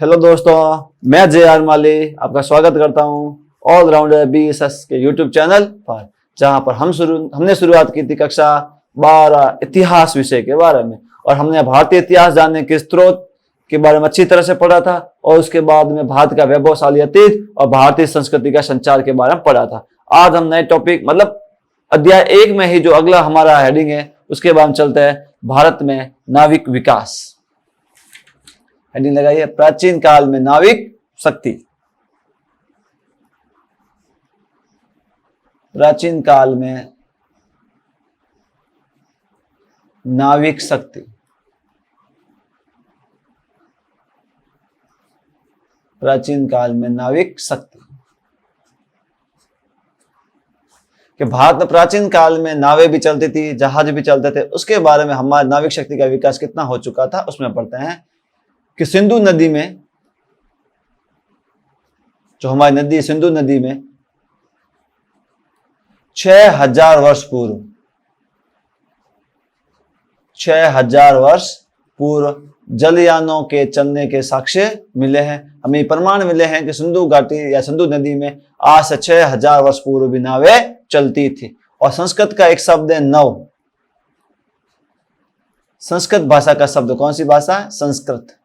Hello दोस्तों, मैं JR. माली आपका स्वागत करता हूं ऑलराउंडर BSS के यूट्यूब चैनल पर, जहां पर हमने शुरुआत की थी कक्षा 12 इतिहास विषय के बारे में। और हमने भारतीय इतिहास जानने के स्रोत के बारे में अच्छी तरह से पढ़ा था, और उसके बाद में भारत का वैभवशाली अतीत और भारतीय संस्कृति का संचार के बारे में पढ़ा था। आज हम नए टॉपिक मतलब अध्याय 1 में ही जो अगला हमारा हेडिंग है उसके बारे में चलते हैं, भारत में नाविक विकास। हेडिंग लगाइए, प्राचीन काल में नाविक शक्ति। प्राचीन काल में नाविक शक्ति। प्राचीन काल में नाविक शक्ति कि भारत में प्राचीन काल में नावें भी चलती थी, जहाज भी चलते थे। उसके बारे में हमारे नाविक शक्ति का विकास कितना हो चुका था उसमें पढ़ते हैं कि सिंधु नदी में, जो हमारी नदी सिंधु नदी में 6000 वर्ष पूर्व 6000 वर्ष पूर्व जलयानों के चलने के साक्ष्य मिले हैं। हमें प्रमाण मिले हैं कि सिंधु घाटी या सिंधु नदी में आज से 6000 वर्ष पूर्व भी नावें चलती थी। और संस्कृत का एक शब्द है नव। संस्कृत भाषा का शब्द कौन सी भाषा है? संस्कृत।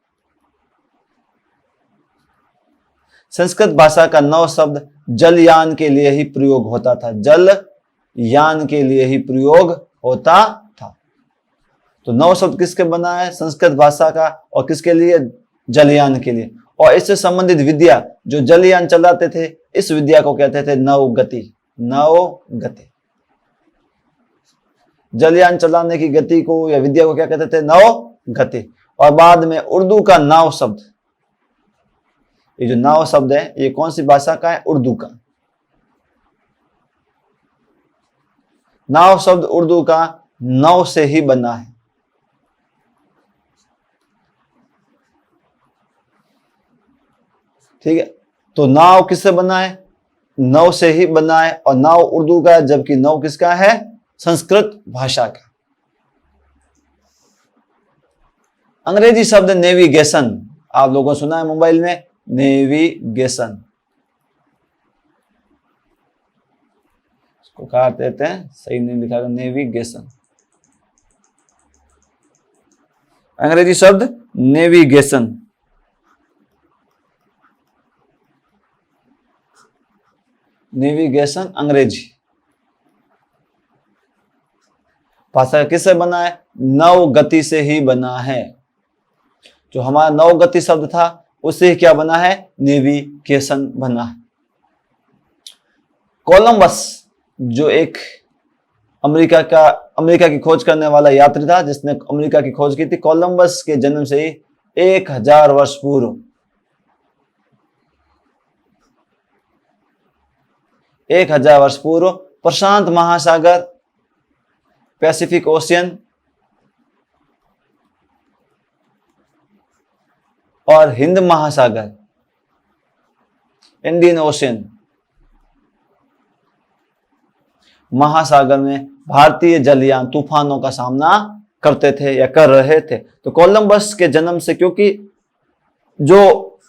संस्कृत भाषा का नव शब्द जलयान के लिए ही प्रयोग होता था। जलयान के लिए ही प्रयोग होता था। तो नव शब्द किसके बना है? संस्कृत भाषा का। और किसके लिए? जलयान के लिए। और इससे संबंधित विद्या जो जलयान चलाते थे, इस विद्या को कहते थे नवगति। नवगति। जलयान चलाने की गति को या विद्या को क्या कहते थे? नवगति। और बाद में उर्दू का नाव शब्द, ये जो नाव शब्द है ये कौन सी भाषा का है? उर्दू का। नाव शब्द उर्दू का नव से ही बना है। ठीक है, तो नाव किससे बना है? नव से ही बना है। और नाव उर्दू का है, जबकि नव किसका है? संस्कृत भाषा का। अंग्रेजी शब्द नेविगेशन, आप लोगों ने सुना है मोबाइल में, नेविगेशन। इसको काट देते हैं, सही नहीं लिखा, नेविगेशन। अंग्रेजी शब्द नेविगेशन। नेविगेशन अंग्रेजी भाषा किससे बना है? नवगति से ही बना है। जो हमारा नवगति शब्द था उससे क्या बना है? नेविगेशन बना है। कोलंबस जो एक अमेरिका की खोज करने वाला यात्री था, जिसने अमेरिका की खोज की थी, कोलंबस के जन्म से ही 1000 वर्ष पूर्व 1000 वर्ष पूर्व प्रशांत महासागर, पैसिफिक ओशियन और हिंद महासागर, इंडियन ओशियन महासागर में भारतीय जलयान तूफानों का सामना करते थे या कर रहे थे। तो कोलंबस के जन्म से, क्योंकि जो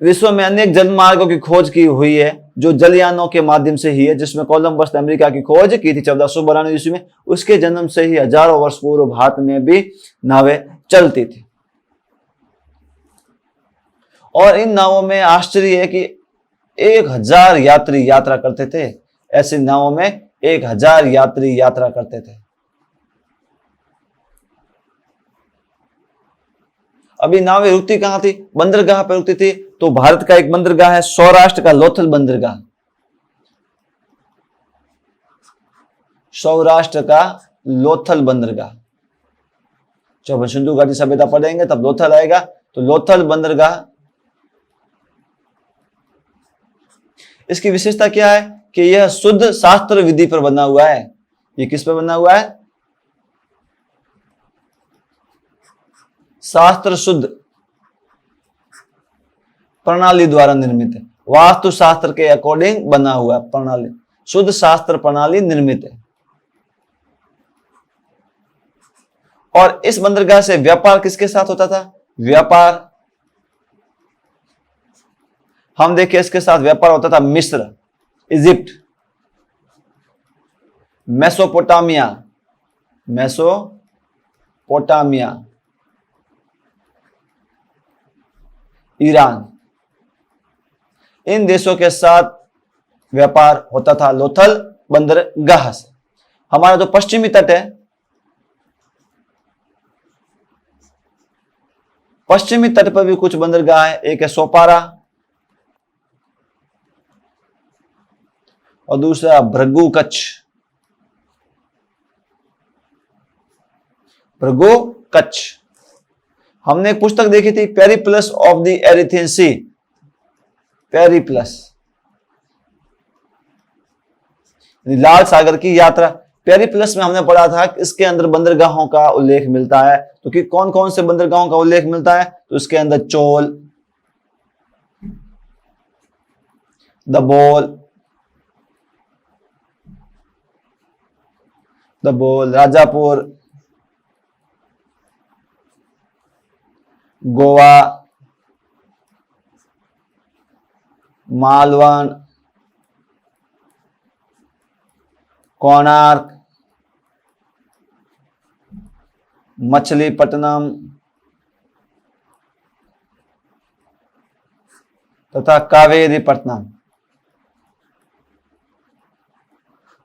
विश्व में अनेक जलमार्गों की खोज की हुई है जो जलयानों के माध्यम से ही है, जिसमें कोलंबस ने अमेरिका की खोज की थी 1492 ईस्वी में, उसके जन्म से ही हजारों वर्ष पूर्व भारत में भी नावें चलती थी। और इन नावों में आश्चर्य है कि 1000 यात्री यात्रा करते थे। ऐसी नावों में 1000 यात्री यात्रा करते थे। अभी नावें रुकती कहां थी? बंदरगाह पर रुकती थी। तो भारत का एक बंदरगाह है सौराष्ट्र का लोथल बंदरगाह। सौराष्ट्र का लोथल बंदरगाह। जब हम सिंधु घाटी सभ्यता पढ़ेंगे तब लोथल आएगा। तो लोथल बंदरगाह, इसकी विशेषता क्या है कि यह शुद्ध शास्त्र विधि पर बना हुआ है। ये किस पर बना हुआ है? शास्त्र शुद्ध प्रणाली द्वारा निर्मित है। वास्तु शास्त्र के अकॉर्डिंग बना हुआ है प्रणाली, शुद्ध शास्त्र प्रणाली निर्मित है। और इस बंदरगाह से व्यापार किसके साथ होता था? व्यापार हम देखिए इसके साथ व्यापार होता था मिस्र, इजिप्ट, मेसोपोटामिया, मेसोपोटामिया, ईरान, इन देशों के साथ व्यापार होता था लोथल बंदरगाह से। हमारा जो पश्चिमी तट है, पश्चिमी तट पर भी कुछ बंदरगाह है। एक है सोपारा और दूसरा भृगु कच्छ, भृगु कच्छ। हमने एक पुस्तक देखी थी, Periplus of the Erythraean Sea, Periplus, लाल सागर की यात्रा। पेरिप्लस में हमने पढ़ा था कि इसके अंदर बंदरगाहों का उल्लेख मिलता है। तो कि कौन कौन से बंदरगाहों का उल्लेख मिलता है? तो इसके अंदर चोल, दबोल, राजापुर, गोवा, मालवण, कोणार्क, मछलीपट्टनम तथा कावेरीपट्टनम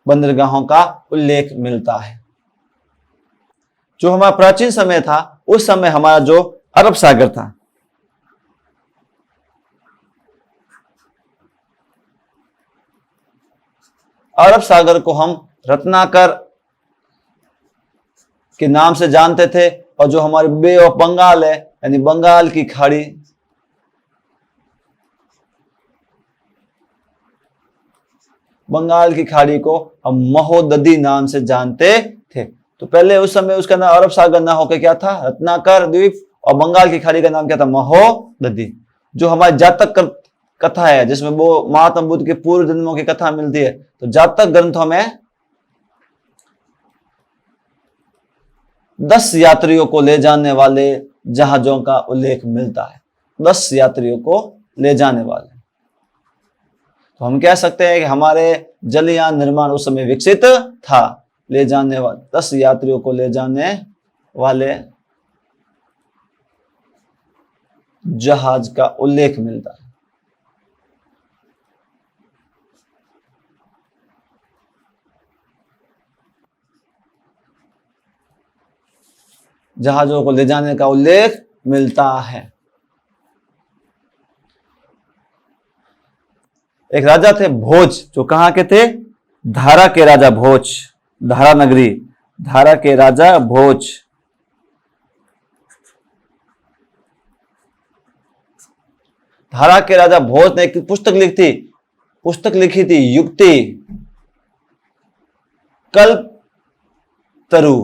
बंदरगाहों का उल्लेख मिलता है। जो हमारा प्राचीन समय था, उस समय हमारा जो अरब सागर था, अरब सागर को हम रत्नाकर के नाम से जानते थे। और जो हमारे बे ऑफ बंगाल है, यानी बंगाल की खाड़ी, बंगाल की खाड़ी को हम महोदधी नाम से जानते थे। तो पहले उस समय उसका नाम अरब सागर ना होकर क्या था? रत्नाकर द्वीप। और बंगाल की खाड़ी का नाम क्या था? महोदधी। जो हमारी जातक कथा है, जिसमें वो महात्मा बुद्ध के पूर्व जन्मों की कथा मिलती है, तो जातक ग्रंथों में 10 यात्रियों को ले जाने वाले जहाजों का उल्लेख मिलता है। 10 यात्रियों को ले जाने वाले। तो हम कह सकते हैं कि हमारे जलयान निर्माण उस समय विकसित था। ले जाने वाले 10 यात्रियों को ले जाने वाले जहाज का उल्लेख मिलता है। जहाजों को ले जाने का उल्लेख मिलता है। एक राजा थे भोज, जो कहां के थे? धारा के राजा भोज, धारा नगरी, धारा के राजा भोज। धारा के राजा भोज ने एक पुस्तक लिखी थी, युक्ति कल्पतरु,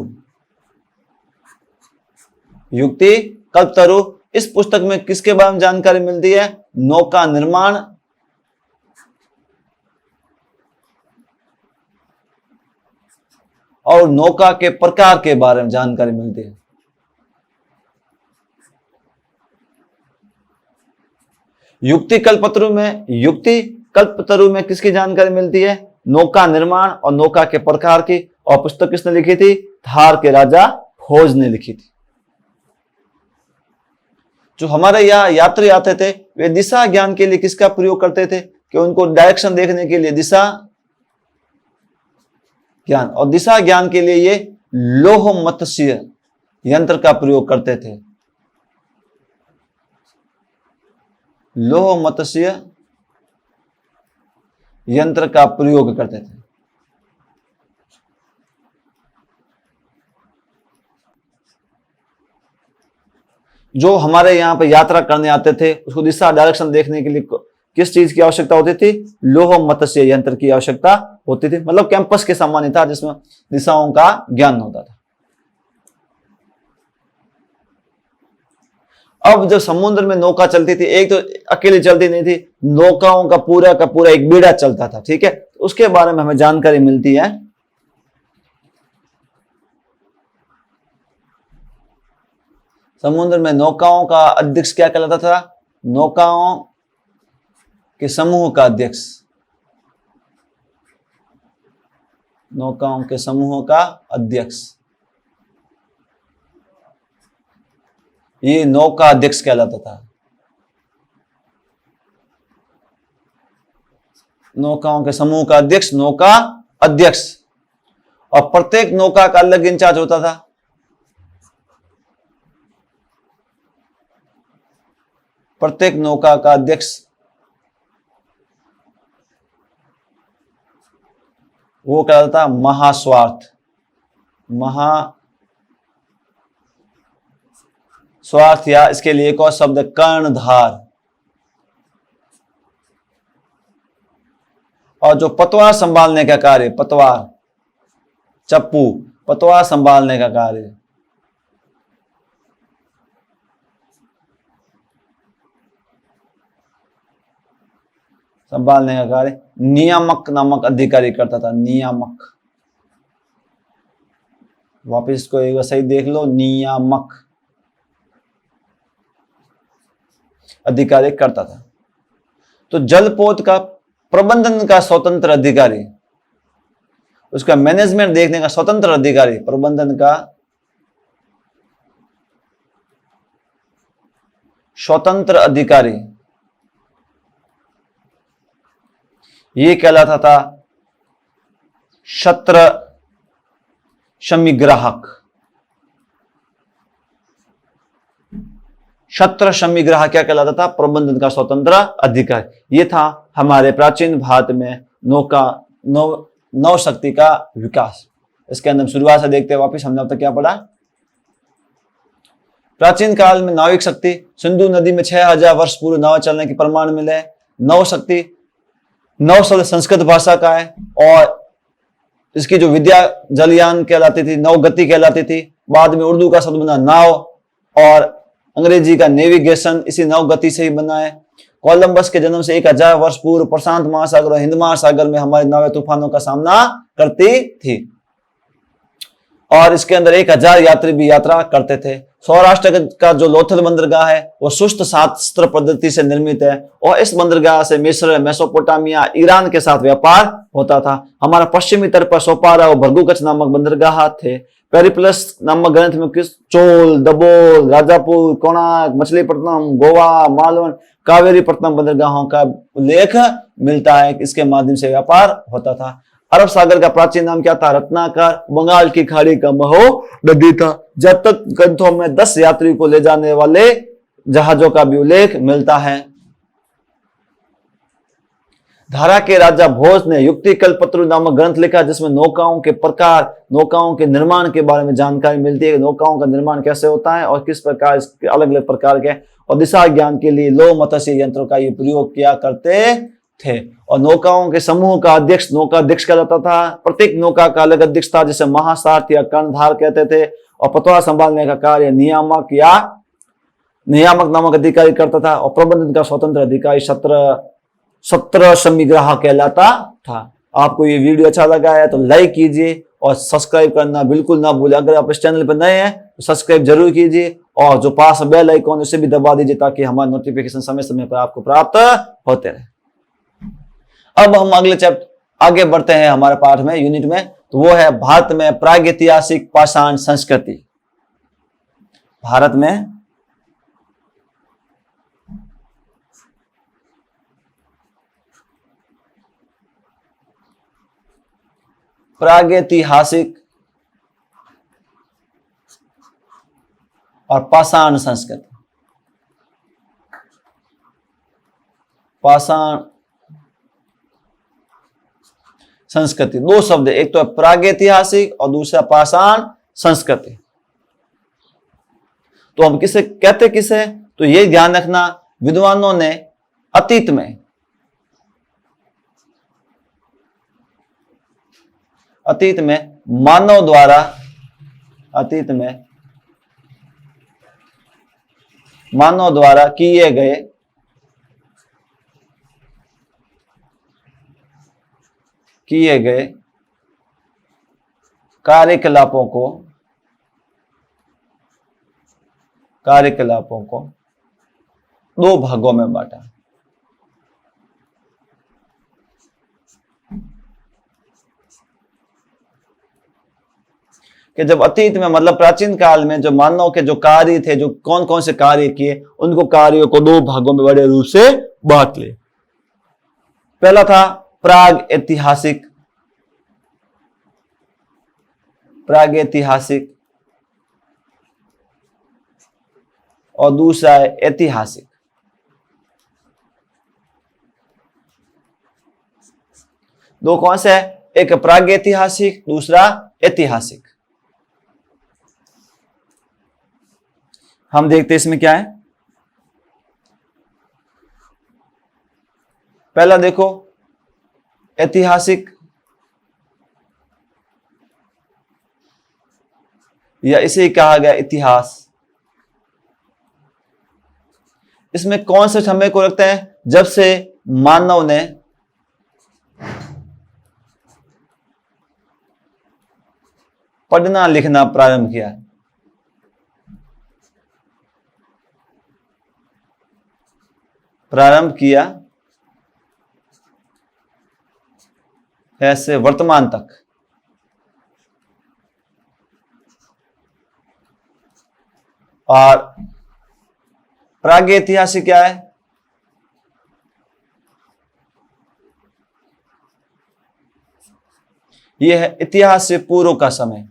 युक्ति कल्पतरु। इस पुस्तक में किसके बारे में जानकारी मिलती है? नौका निर्माण और नौका के प्रकार के बारे में जानकारी मिलती है। युक्ति कल्पतरु में किसकी जानकारी मिलती है? नौका निर्माण और नौका के प्रकार की। और पुस्तक किसने लिखी थी? धार के राजा भोज ने लिखी थी। जो हमारे यहाँ यात्री आते थे, वे दिशा ज्ञान के लिए किसका प्रयोग करते थे? कि उनको डायरेक्शन देखने के लिए दिशा ज्ञान, और दिशा ज्ञान के लिए ये लोह मत्स्य यंत्र का प्रयोग करते थे। लोह मत्स्य यंत्र का प्रयोग करते थे। जो हमारे यहाँ पे यात्रा करने आते थे, उसको दिशा डायरेक्शन देखने के लिए किस चीज की आवश्यकता होती थी? लोह मत्स्य यंत्र की आवश्यकता होती थी। मतलब कैंपस के समान ही था, जिसमें दिशाओं का ज्ञान होता था। अब जब समुद्र में नौका चलती थी, एक तो अकेली चलती नहीं थी, नौकाओं का पूरा एक बेड़ा चलता था। ठीक है, उसके बारे में हमें जानकारी मिलती है। समुद्र में नौकाओं का अध्यक्ष क्या कहलाता था? नौकाओं के समूह का अध्यक्ष, नौकाओं के समूह का अध्यक्ष, ये नौका अध्यक्ष कहलाता था। नौकाओं के समूह का अध्यक्ष नौका अध्यक्ष, और प्रत्येक नौका का अलग इंचार्ज होता था। प्रत्येक नौका का अध्यक्ष वो कहलाता था महास्वार्थ। महास्वार्थ, या इसके लिए एक और शब्द कर्णधार। और जो पतवार संभालने का कार्य, पतवार, चप्पू, पतवार संभालने का कार्य, संभालने का कार्य नियामक नामक अधिकारी करता था। नियामक, वापिस इसको एक बार सही देख लो, नियामक अधिकारी करता था। तो जलपोत का प्रबंधन का स्वतंत्र अधिकारी, उसका मैनेजमेंट देखने का स्वतंत्र अधिकारी, प्रबंधन का स्वतंत्र अधिकारी, ये कहलाता था क्षत्र शमीग्राहक। क्षत्र शमीग्राहक क्या कहलाता था? प्रबंधन का स्वतंत्र अधिकारी। ये था हमारे प्राचीन भारत में नौ शक्ति का विकास। इसके अंदर शुरुआत से देखते हैं वापिस, हमने अब तक क्या पढ़ा? प्राचीन काल में नाविक शक्ति, सिंधु नदी में 6000 वर्ष पूर्व नाव चलने के प्रमाण मिले। नौ शक्ति, नौ शब्द संस्कृत भाषा का है, और इसकी जो विद्या जलयान कहलाती थी, नौ गति कहलाती थी। बाद में उर्दू का शब्द बना नाव, और अंग्रेजी का नेविगेशन इसी नौ गति से ही बना है। कोलंबस के जन्म से 1000 वर्ष पूर्व प्रशांत महासागर और हिंद महासागर में हमारी नावें तूफानों का सामना करती थी, और इसके अंदर 1000 यात्री भी यात्रा करते थे। सौराष्ट्र का जो लोथल बंदरगाह है वो सुस्त शास्त्र पद्धति से निर्मित है, और इस बंदरगाह से मिस्र, मेसोपोटामिया, ईरान के साथ व्यापार होता था। हमारा पश्चिमी तट पर सोपारा और भरगुकच नामक बंदरगाह थे। पेरिप्लस नामक ग्रंथ में किस चोल, दबोल, राजापुर, कोणार्क, मछलीपट्टनम, गोवा, मालवण, कावेरीपट्टनम बंदरगाहों का उल्लेख मिलता है। इसके माध्यम से व्यापार होता था। अरब सागर का प्राचीन नाम क्या था? रत्नाकर। बंगाल की खाड़ी का महोनदी था। जब तक ग्रंथों में 10 यात्री को ले जाने वाले जहाजों का भी उल्लेख मिलता है। धारा के राजा भोज ने युक्ति कल्पत्रु नामक ग्रंथ लिखा, जिसमें नौकाओं के प्रकार, नौकाओं के निर्माण के बारे में जानकारी मिलती है कि नौकाओं का निर्माण कैसे होता है और किस प्रकार, इसके अलग अलग प्रकार के, और दिशा ज्ञान के लिए लौह मत्स्य यंत्रों का ये प्रयोग किया करते थे। और नौकाओं के समूह का अध्यक्ष नौका अध्यक्ष कहलाता था। प्रत्येक नौका का अलग अध्यक्ष था, जिसे महासारथ या कर्णधार कहते थे, और पतवार संभालने का कार्य नियामक या नियामक नामक अधिकारी करता था, और प्रबंधन का स्वतंत्र अधिकारी क्षत्र शमीग्राहक कहलाता था। आपको ये वीडियो अच्छा लगा है तो लाइक कीजिए और सब्सक्राइब करना बिल्कुल ना भूलें। अगर आप इस चैनल पर नए हैं तो सब्सक्राइब जरूर कीजिए, और जो पास बेल आइकॉन उसे भी दबा दीजिए, ताकि हमारे नोटिफिकेशन समय समय पर आपको प्राप्त होते रहे। अब हम अगले चैप्टर आगे बढ़ते हैं हमारे पाठ में, यूनिट में, तो वो है भारत में प्रागैतिहासिक पाषाण संस्कृति। भारत में प्रागैतिहासिक और पाषाण संस्कृति। पाषाण संस्कृति, दो शब्द, एक तो है प्रागैतिहासिक और दूसरा पाषाण संस्कृति। तो हम किसे कहते किसे? तो ये ध्यान रखना, विद्वानों ने अतीत में मानव द्वारा किए गए कार्यकलापों को दो भागों में बांटा। कि जब अतीत में मतलब प्राचीन काल में जो मानव के जो कार्य थे, जो कौन कौन से कार्य किए, उनको कार्यों को दो भागों में बड़े रूप से बांट ले। पहला था प्राग ऐतिहासिक, और दूसरा है ऐतिहासिक। दो कौन से है? एक प्रागैतिहासिक, दूसरा ऐतिहासिक। हम देखते हैं इसमें क्या है। पहला देखो ऐतिहासिक, या इसे ही कहा गया इतिहास। इसमें कौन से समय को रखते हैं? जब से मानव ने पढ़ना लिखना प्रारंभ किया। ऐसे वर्तमान तक। और प्रागैतिहासिक क्या है? यह है इतिहास से पूर्व का समय।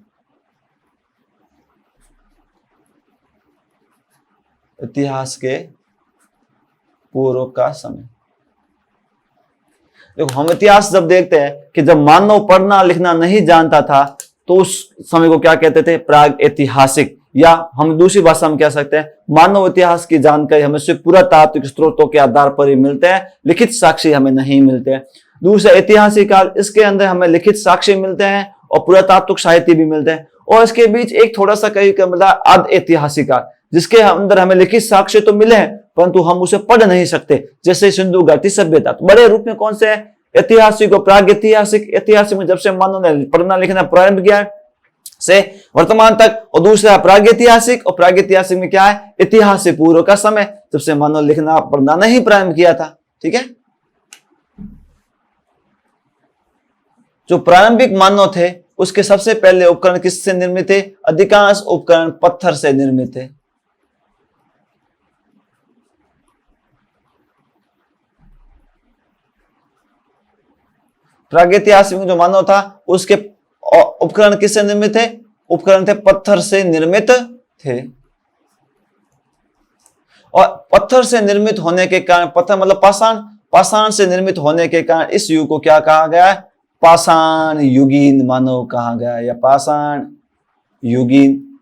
इतिहास के पूर्व का समय। देखो, हम इतिहास जब देखते हैं कि जब मानव पढ़ना लिखना नहीं जानता था, तो उस समय को क्या कहते थे? प्राग ऐतिहासिक। या हम दूसरी भाषा में कह सकते हैं, मानव इतिहास की जानकारी हमें सिर्फ पुरातात्विक स्रोतों के आधार पर ही मिलते हैं, लिखित साक्ष्य हमें नहीं मिलते हैं। दूसरा ऐतिहासिक काल, इसके अंदर हमें लिखित साक्ष्य मिलते हैं और पुरातात्विक साहित्य भी मिलते हैं। और इसके बीच एक थोड़ा सा कहीं मतलब अर्ध ऐतिहासिक काल, जिसके अंदर हमें लिखित साक्ष्य तो मिले हैं परंतु हम उसे पढ़ नहीं सकते, जैसे सिंधु घाटी सभ्यता। तो बड़े रूप में कौन से है? ऐतिहासिक और प्रागैतिहासिक। ऐतिहासिक में जब से मानव ने पढ़ना लिखना प्रारंभ किया से वर्तमान तक, और दूसरा प्रागैतिहासिक। और प्रागैतिहासिक में क्या है? इतिहास से पूर्व का समय, जब से मानव लिखना पढ़ना नहीं प्रारंभ किया था। ठीक है। जो प्रारंभिक मानव थे उसके सबसे पहले उपकरण किससे निर्मित थे? अधिकांश उपकरण पत्थर से निर्मित थे। प्रागैतिहासिक में जो मानव था उसके उपकरण किससे निर्मित थे? उपकरण थे पत्थर से निर्मित थे। और पत्थर से निर्मित होने के कारण, पत्थर मतलब पाषाण से निर्मित होने के कारण इस युग को क्या कहा गया है? पाषाण युगीन मानव कहा गया है, या पाषाण युगीन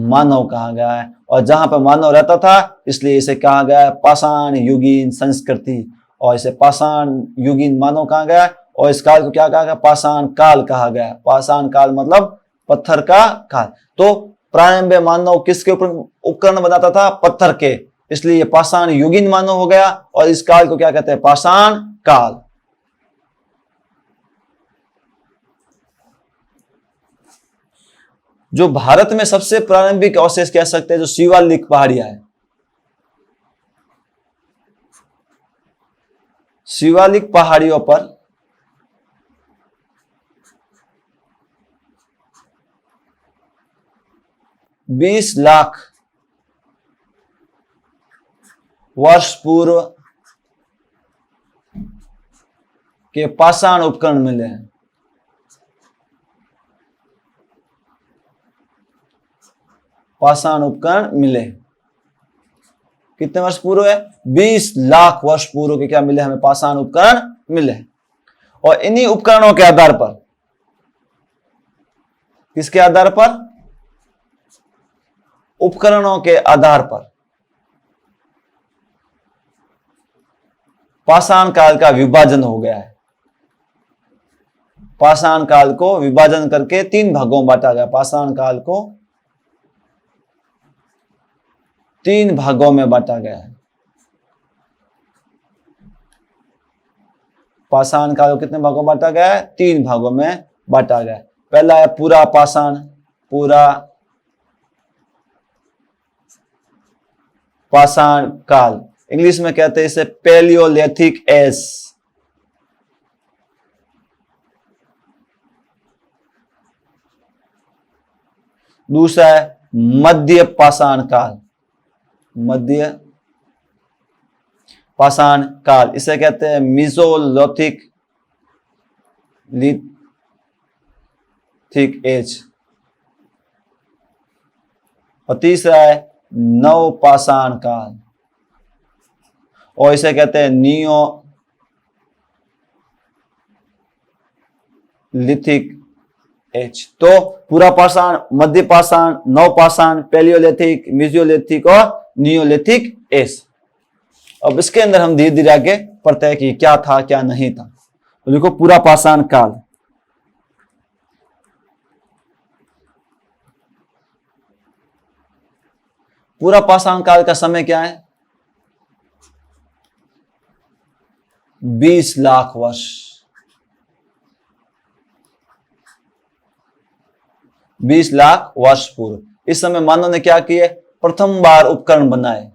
मानव कहा गया है। और जहां पर मानव रहता था इसलिए इसे कहा गया है पाषाण युगीन संस्कृति, और इसे पाषाण युगीन मानव कहा गया है। और इस काल को क्या कहा गया? पाषाण काल कहा गया। पाषाण काल मतलब पत्थर का काल। तो प्रारंभ मानव किसके ऊपर उपकरण बनाता था? पत्थर के, इसलिए ये पाषाण युगीन मानव हो गया। और इस काल को क्या कहते हैं? पाषाण काल। जो भारत में सबसे प्रारंभिक अवशेष कह सकते हैं, जो शिवालिक पहाड़ियां है, शिवालिक पहाड़ियों पर बीस लाख वर्ष पूर्व के पाषाण उपकरण मिले हैं। पाषाण उपकरण मिले। कितने वर्ष पूर्व है? 20 लाख वर्ष पूर्व के क्या मिले हमें? पाषाण उपकरण मिले। और इन्हीं उपकरणों के आधार पर, किसके आधार पर? उपकरणों के आधार पर पाषाण काल का विभाजन हो गया है। पाषाण काल को विभाजन करके 3 भागों में बांटा गया। पाषाण काल को 3 भागों में बांटा गया है। पाषाण काल को कितने भागों में बांटा गया है? 3 भागों में बांटा गया है। पहला है पूरा पाषाण, पूरा पाषाण काल। इंग्लिश में कहते हैं इसे पैलियोलिथिक एज। दूसरा है मध्य पाषाण काल, मध्य पाषाण काल, इसे कहते हैं मीसोलिथिक एज। और तीसरा है नवपाषाण काल, और इसे कहते हैं नियोलिथिक एज। तो पूरा पाषाण, मध्य पाषाण, नवपाषाण, पैलियोलिथिक, मीसोलिथिक और नियोलिथिक एज। अब इसके अंदर हम धीरे धीरे आगे पढ़ते हैं कि क्या था क्या नहीं था। तो देखो पूरा पाषाण काल, पूरा पाषाण काल का समय क्या है? 20 लाख वर्ष। 20 लाख वर्ष पूर्व इस समय मानव ने क्या किए? प्रथम बार उपकरण बनाए।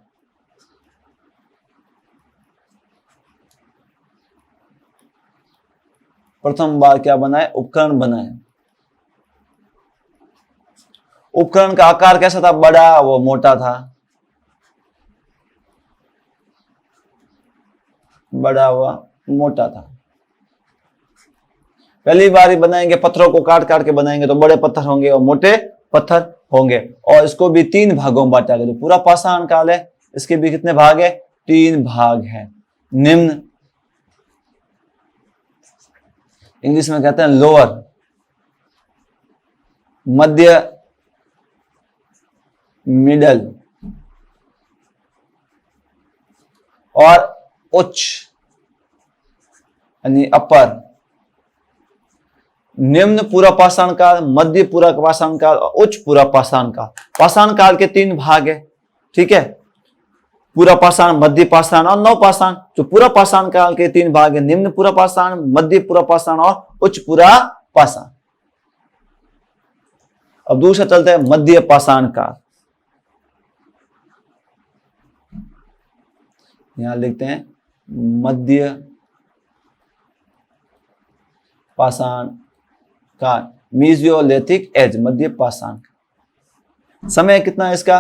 प्रथम बार क्या बनाए? उपकरण बनाए। उपकरण का आकार कैसा था? बड़ा व मोटा था, बड़ा व मोटा था। पहली बार ही बनाएंगे, पत्थरों को काट काट के बनाएंगे तो बड़े पत्थर होंगे और मोटे पत्थर होंगे। और इसको भी 3 भागों में बांटा गया। तो पूरा पाषाण काल है, इसके भी कितने भाग है? 3 भाग है। निम्न, इंग्लिश में कहते हैं लोअर, मध्य, मिडल और उच्च यानी अपर। निम्न पूरा पाषाण काल, मध्य पूरा पाषाण काल और उच्च पूरा पाषाण काल। पाषाण काल के 3 भाग है, ठीक है? पूरा पाषाण, मध्य पाषाण और नवपाषाण। जो पूरा पाषाण काल के 3 भाग है, निम्न पूरा पाषाण, मध्य पूरा पाषाण और उच्च पूरा पाषाण। अब दूसरा चलते हैं मध्य पाषाण काल। यहां लिखते हैं मध्य पाषाण काल, मीसोलिथिक एज, मध्य पाषाण। समय कितना है इसका?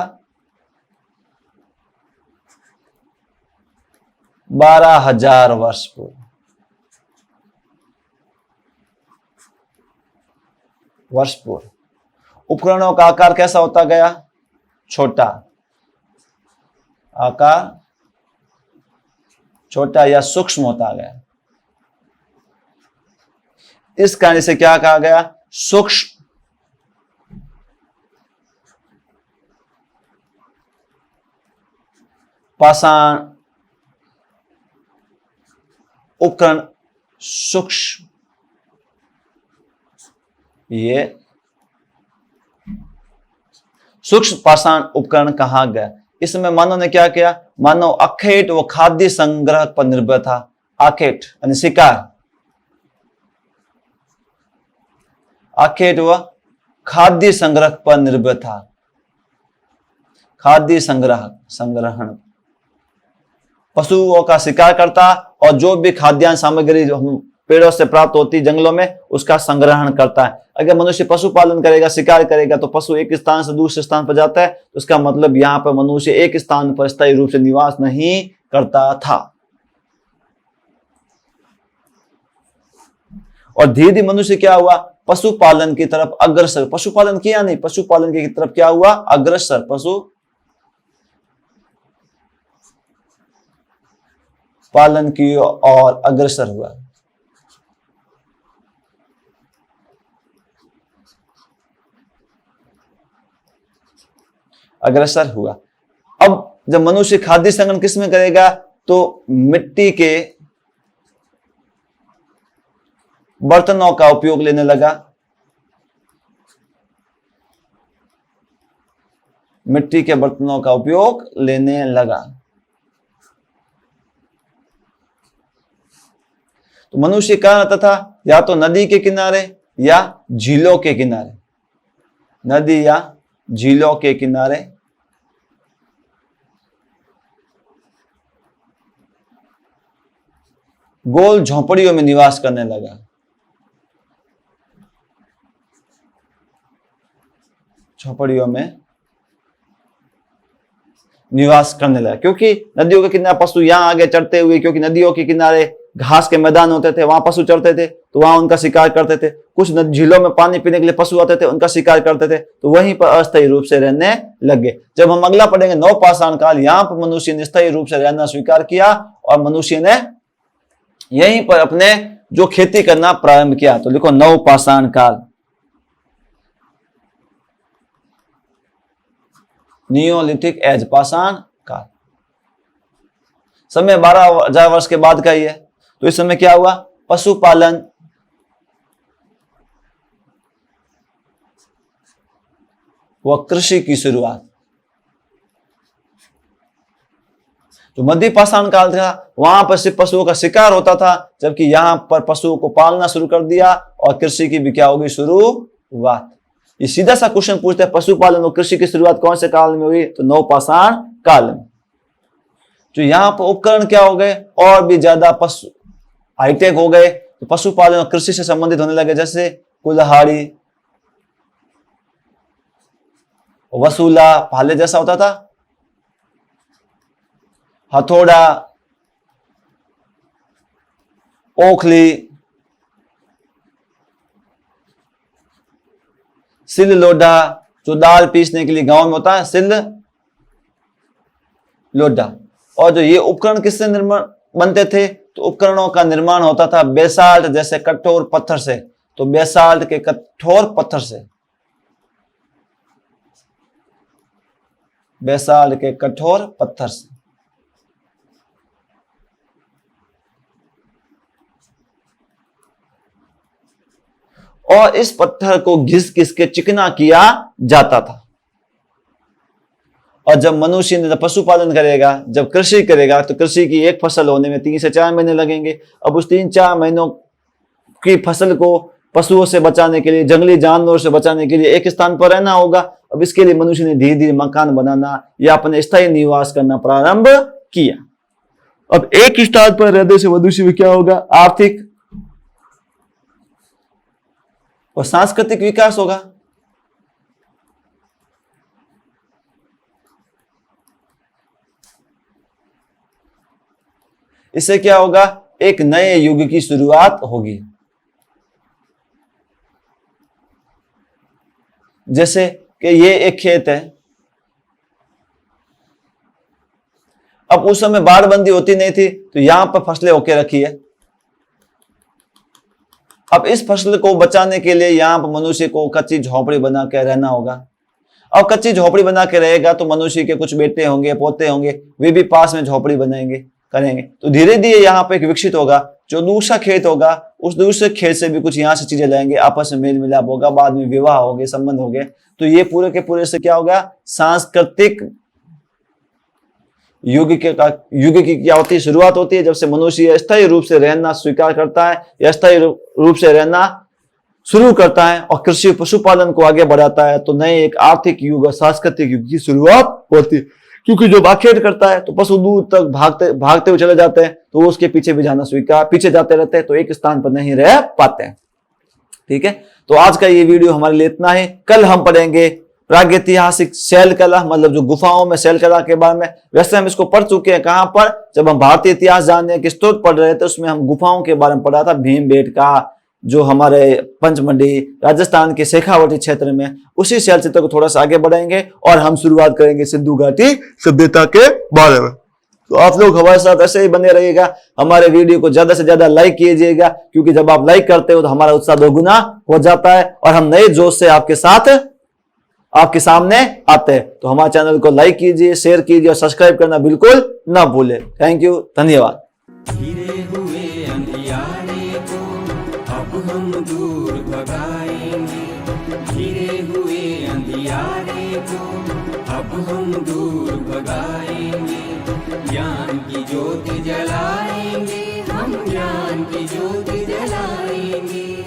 12,000 वर्ष पूर्व। वर्ष पूर्व। उपकरणों का आकार कैसा होता गया? छोटा, आकार छोटा या सूक्ष्म होता गया। इस कारण से क्या कहा गया? सूक्ष्म पाषाण उपकरण। सूक्ष्म, ये सूक्ष्म पाषाण उपकरण कहा गया। इसमें मानव ने क्या किया? मानव अखेट व खाद्य संग्रह पर निर्भर था। अखेट यानी शिकार, अखेट व खाद्य संग्रह पर निर्भर था। खाद्य संग्रहण, पशुओं का शिकार करता और जो भी खाद्यान्न सामग्री जो पेड़ों से प्राप्त होती जंगलों में, उसका संग्रहण करता है। अगर मनुष्य पशुपालन करेगा, शिकार करेगा, तो पशु एक स्थान से दूसरे स्थान पर जाता है, तो उसका मतलब यहाँ पर मनुष्य एक स्थान पर स्थायी रूप से निवास नहीं करता था। और धीरे धीरे मनुष्य क्या हुआ? पशुपालन की तरफ अग्रसर। पशुपालन किया नहीं, पशुपालन की तरफ क्या हुआ? अग्रसर। पालन की और अग्रसर हुआ। अग्रसर हुआ। अब जब मनुष्य खाद्य संग्रहण किस में करेगा? तो मिट्टी के बर्तनों का उपयोग लेने लगा। मिट्टी के बर्तनों का उपयोग लेने लगा। तो मनुष्य कहां रहता था? या तो नदी के किनारे या झीलों के किनारे। नदी या झीलों के किनारे। गोल झोंपड़ियों में निवास करने लगा। झोपड़ियों में निवास करने लगा, क्योंकि नदियों के किनारे पशु यहाँ आगे चढ़ते हुए, क्योंकि नदियों के किनारे घास के मैदान होते थे, वहां पशु चढ़ते थे तो वहां उनका शिकार करते थे। कुछ झीलों में पानी पीने के लिए पशु आते थे, उनका शिकार करते थे, तो वहीं पर अस्थायी रूप से रहने लगे। जब हम अगला पढ़ेंगे नवपाषाण काल, यहाँ पर मनुष्य ने स्थायी रूप से रहना स्वीकार किया और मनुष्य ने यहीं पर अपने जो खेती करना प्रारंभ किया। तो लिखो नवपाषाण काल, नियोलिथिक एज, पाषाण काल। समय 12,000 वर्ष के बाद का ही है। तो इस समय क्या हुआ? पशुपालन व कृषि की शुरुआत। जो मध्य पाषाण काल था वहां पर सिर्फ पशुओं का शिकार होता था, जबकि यहां पर पशुओं को पालना शुरू कर दिया और कृषि की भी क्या होगी? शुरुआत। ये सीधा सा क्वेश्चन पूछते हैं, पशुपालन और कृषि की शुरुआत कौन से काल में हुई? तो नवपाषाण काल में। जो यहाँ पर उपकरण क्या हो गए? और भी ज्यादा पशु हाईटेक हो गए, तो पशुपालन और कृषि से संबंधित होने लगे, जैसे कुल्हाड़ी, वसूला भाले जैसा होता था, हथौड़ा, ओखली, सिल लोढ़ा, जो दाल पीसने के लिए गांव में होता है, सिल लोढ़ा। और जो ये उपकरण किससे निर्माण बनते थे? तो उपकरणों का निर्माण होता था बेसाल्ट जैसे कठोर पत्थर से। तो बेसाल्ट के कठोर पत्थर से, बेसाल्ट के कठोर पत्थर से। और इस पत्थर को घिस घिस के चिकना किया जाता था। और जब मनुष्य ने पशुपालन करेगा, जब कृषि करेगा, तो कृषि की एक फसल होने में 3 से 4 महीने लगेंगे। अब उस 3-4 महीनों की फसल को पशुओं से बचाने के लिए, जंगली जानवरों से बचाने के लिए एक स्थान पर रहना होगा। अब इसके लिए मनुष्य ने धीरे धीरे मकान बनाना या अपने स्थायी निवास करना प्रारंभ किया। अब एक स्थान पर रहने से मनुष्य में क्या होगा? आर्थिक और सांस्कृतिक विकास होगा। इससे क्या होगा? एक नए युग की शुरुआत होगी। जैसे कि ये एक खेत है, अब उस समय बाड़बंदी होती नहीं थी, तो यहां पर फसलें होके रखी है। अब इस फसल को बचाने के लिए यहां पर मनुष्य को कच्ची झोपड़ी बना के रहना होगा। अब कच्ची झोपड़ी बना के रहेगा तो मनुष्य के कुछ बेटे होंगे, पोते होंगे, वे भी पास में झोपड़ी बनाएंगे, करेंगे। तो धीरे धीरे यहाँ पे एक विकसित होगा। जो दूसरा खेत होगा, उस दूसरे खेत से भी कुछ यहाँ से चीजें लाएंगे, आपस में मेल मिलाप होगा, बाद में विवाह हो गए, संबंध हो गए। तो ये पूरे के पूरे से क्या होगा? सांस्कृतिक युग की क्या होती है? शुरुआत होती है, जब से मनुष्य स्थायी रूप से रहना स्वीकार करता है या स्थायी रूप से रहना शुरू करता है और कृषि पशुपालन को आगे बढ़ाता है। तो नए एक आर्थिक युग और सांस्कृतिक युग की शुरुआत होती है। क्योंकि जो बाखेट करता है तो पशु दूर तक भागते हुए चले जाते हैं, तो वो उसके पीछे भी जाना स्वीकार, पीछे जाते रहते हैं, तो एक स्थान पर नहीं रह पाते हैं। ठीक है, तो आज का ये वीडियो हमारे लिए इतना ही। कल हम पढ़ेंगे प्रागैतिहासिक शैल कला, मतलब जो गुफाओं में शैल कला के बारे में। वैसे हम इसको पढ़ चुके हैं, कहां पर? जब हम भारतीय इतिहास जानने के स्त्रोत पढ़ रहे थे, उसमें हम गुफाओं के बारे में पढ़ा था। भीमबेटका, जो हमारे पंचमढ़ी राजस्थान के शेखावटी क्षेत्र में, उसी शैल चित्र को थोड़ा सा आगे बढ़ाएंगे और हम शुरुआत करेंगे सिंधु घाटी सभ्यता के बारे में। तो आप लोग हमारे साथ ऐसे ही बने रहिएगा। हमारे वीडियो को ज्यादा से ज्यादा लाइक कीजिएगा, क्योंकि जब आप लाइक करते हो तो हमारा उत्साह दोगुना हो जाता है और हम नए जोश से आपके साथ आपके सामने आते हैं। तो हमारे चैनल को लाइक कीजिए, शेयर कीजिए और सब्सक्राइब करना बिल्कुल ना भूलें। थैंक यू, धन्यवाद। घिरे हुए अंधियारे को अब हम दूर भगाएंगे, घिरे हुए अंधियारे को अब हम दूर भगाएंगे। ज्ञान की ज्योति जलाएंगे, हम ज्ञान की ज्योति जलाएंगे।